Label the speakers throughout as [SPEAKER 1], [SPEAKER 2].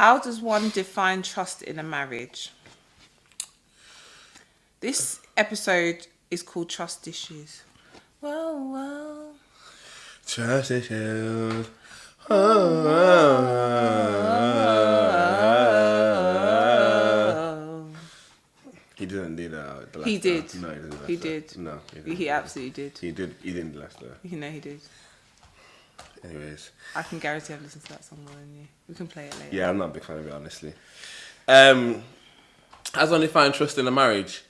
[SPEAKER 1] How does one define trust in a marriage? This episode is called Trust Issues. Whoa.
[SPEAKER 2] Trust issues. He didn't do that the last
[SPEAKER 1] He did.
[SPEAKER 2] time. No, he didn't.
[SPEAKER 1] He did.
[SPEAKER 2] No, he didn't.
[SPEAKER 1] He absolutely did.
[SPEAKER 2] He did. He didn't last time.
[SPEAKER 1] You know he did.
[SPEAKER 2] Anyways.
[SPEAKER 1] I can guarantee I've listened to that song more than you. We can play it later.
[SPEAKER 2] Yeah, I'm not a big fan of it, honestly. As one define trust in a marriage,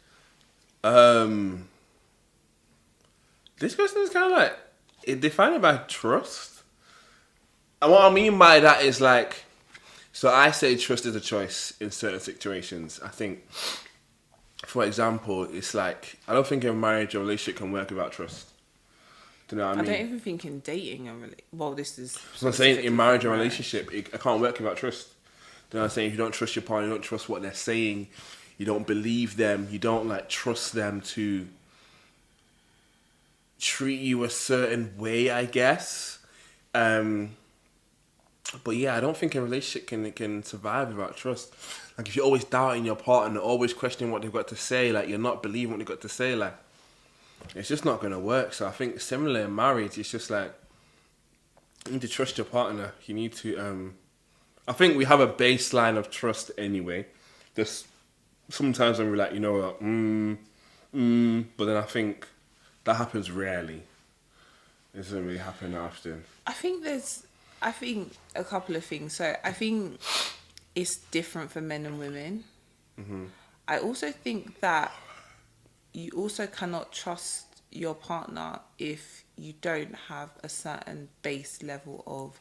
[SPEAKER 2] this question is kind of like it defined by trust. And what I mean by that is like, so I say trust is a choice in certain situations. I think, for example, it's like I don't think a marriage or relationship can work without trust. Do you know what I mean?
[SPEAKER 1] I don't even think in dating and well, this is.
[SPEAKER 2] So I'm saying in marriage or relationship, it can't work without trust. Do you know what I'm saying? If you don't trust your partner, you don't trust what they're saying, you don't believe them, you don't like trust them to treat you a certain way, I guess. But yeah, I don't think a relationship can survive without trust. Like if you're always doubting your partner, always questioning what they've got to say, like you're not believing what they've got to say, like it's just not gonna work. So I think similar in marriage, it's just like you need to trust your partner. You need to I think we have a baseline of trust anyway. There's sometimes when we're like, you know what, but then I think that happens rarely. It doesn't really happen often.
[SPEAKER 1] I think a couple of things. So I think it's different for men and women. Mm-hmm. I also think that you also cannot trust your partner if you don't have a certain base level of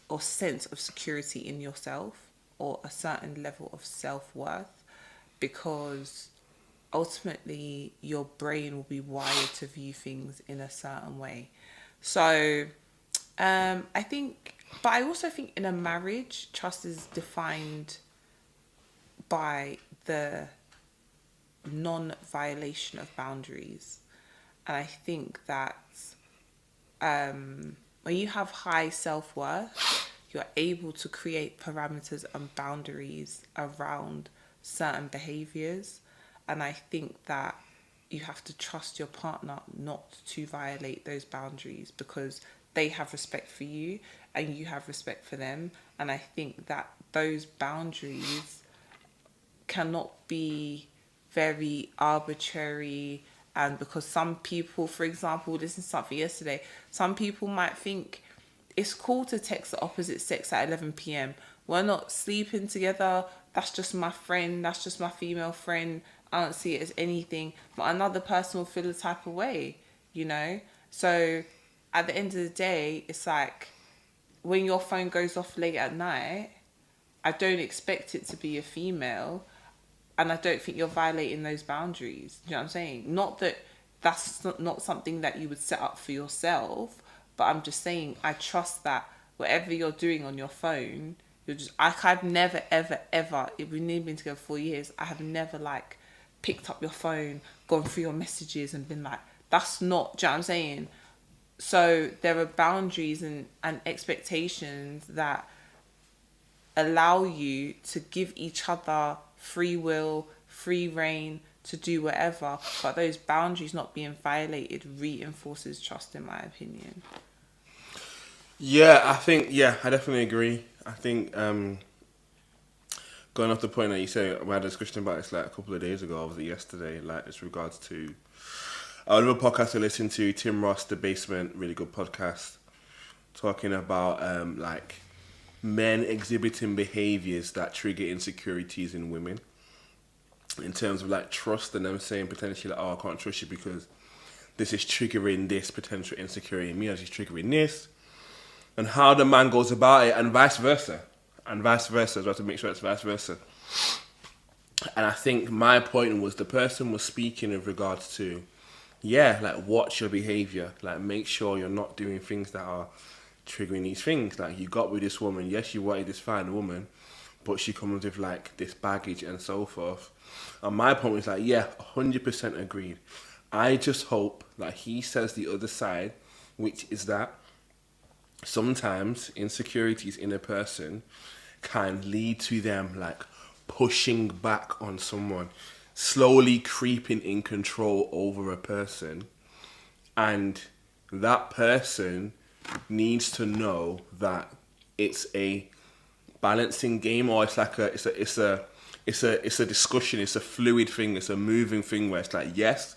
[SPEAKER 1] or sense of security in yourself or a certain level of self-worth, because ultimately your brain will be wired to view things in a certain way. So I think, but I also think in a marriage, trust is defined by the non-violation of boundaries. And I think that when you have high self-worth, you're able to create parameters and boundaries around certain behaviors. And I think that you have to trust your partner not to violate those boundaries because they have respect for you and you have respect for them. And I think that those boundaries cannot be very arbitrary. And because some people, for example, this is something yesterday, some people might think it's cool to text the opposite sex at 11 p.m. We're not sleeping together. That's just my friend. That's just my female friend. I don't see it as anything. But another person will feel the type of way, you know? So at the end of the day, it's like when your phone goes off late at night, I don't expect it to be a female. And I don't think you're violating those boundaries. Do you know what I'm saying? Not that that's not something that you would set up for yourself, but I'm just saying I trust that whatever you're doing on your phone, I've never, ever, ever, we've only been together 4 years, I have never like picked up your phone, gone through your messages and been like, that's not, do you know what I'm saying? So there are boundaries and expectations that allow you to give each other free will, free reign to do whatever, but those boundaries not being violated reinforces trust, in my opinion.
[SPEAKER 2] Yeah, I definitely agree. I think going off the point that you say, we had a discussion about this like a couple of days ago, or was it yesterday, like as regards to another podcast I listened to, Tim Ross, The Basement, really good podcast, talking about like men exhibiting behaviours that trigger insecurities in women in terms of like trust, and them saying potentially like, oh, I can't trust you because this is triggering this potential insecurity in me, or this is triggering this, and how the man goes about it, and vice versa. And vice versa, so I have to make sure it's vice versa. And I think my point was the person was speaking in regards to, yeah, like watch your behaviour, like make sure you're not doing things that are triggering these things. Like you got with this woman, yes, you wanted this fine woman, but she comes with like this baggage and so forth. And my point was like, yeah, 100% agreed. I just hope that he says the other side, which is that sometimes insecurities in a person can lead to them like pushing back on someone, slowly creeping in control over a person, and that person needs to know that it's a balancing game, or it's like it's a discussion, it's a fluid thing, it's a moving thing where it's like, yes,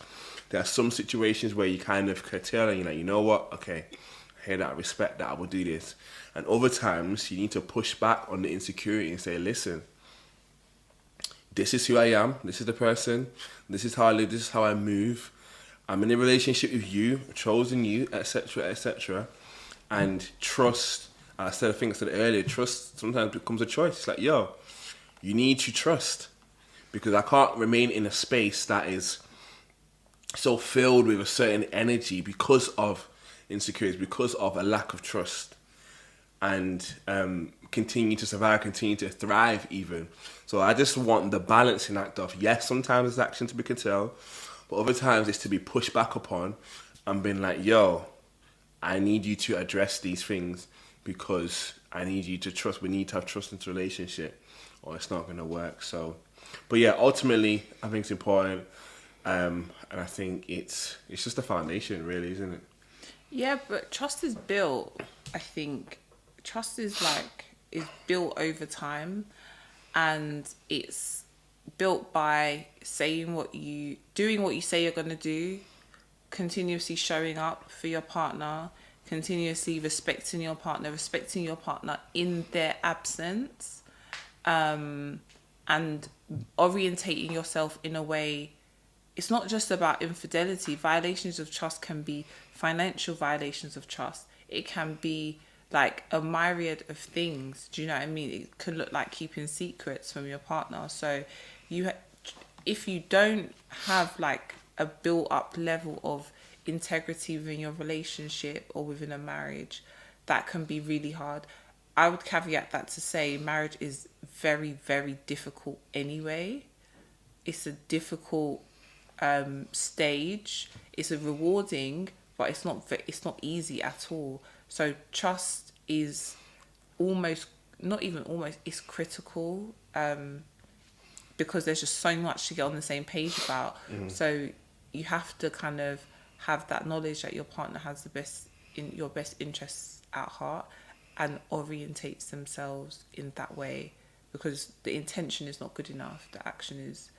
[SPEAKER 2] there are some situations where you kind of curtail and you're like, you know what, okay, I hear that, I respect that, I will do this. And other times you need to push back on the insecurity and say, listen, this is who I am, this is the person, this is how I live, this is how I move. I'm in a relationship with you, chosen you, etc., etc. And trust, I think I said it earlier, trust sometimes becomes a choice. It's like, yo, you need to trust, because I can't remain in a space that is so filled with a certain energy because of insecurities, because of a lack of trust, and continue to survive, continue to thrive even. So I just want the balancing act of, yes, sometimes there's action to be curtailed, but other times it's to be pushed back upon and being like, yo, I need you to address these things because I need you to trust. We need to have trust in the relationship or it's not going to work. So, but yeah, ultimately, I think it's important. And I think it's just a foundation, really, isn't it?
[SPEAKER 1] Yeah, but trust is built. I think trust is built over time, and it's built by doing what you say you're gonna do, continuously showing up for your partner, continuously respecting your partner in their absence, and orientating yourself in a way. It's not just about infidelity. Violations of trust can be financial violations of trust. It can be like a myriad of things. Do you know what I mean? It can look like keeping secrets from your partner. So if you don't have like a built up level of integrity within your relationship or within a marriage, that can be really hard. I would caveat that to say marriage is very, very difficult anyway. It's a difficult stage. It's a rewarding, but it's not easy at all. So trust is almost, not even almost, it's critical, because there's just so much to get on the same page about. So you have to kind of have that knowledge that your partner has your best interests at heart and orientates themselves in that way, because the intention is not good enough. The action is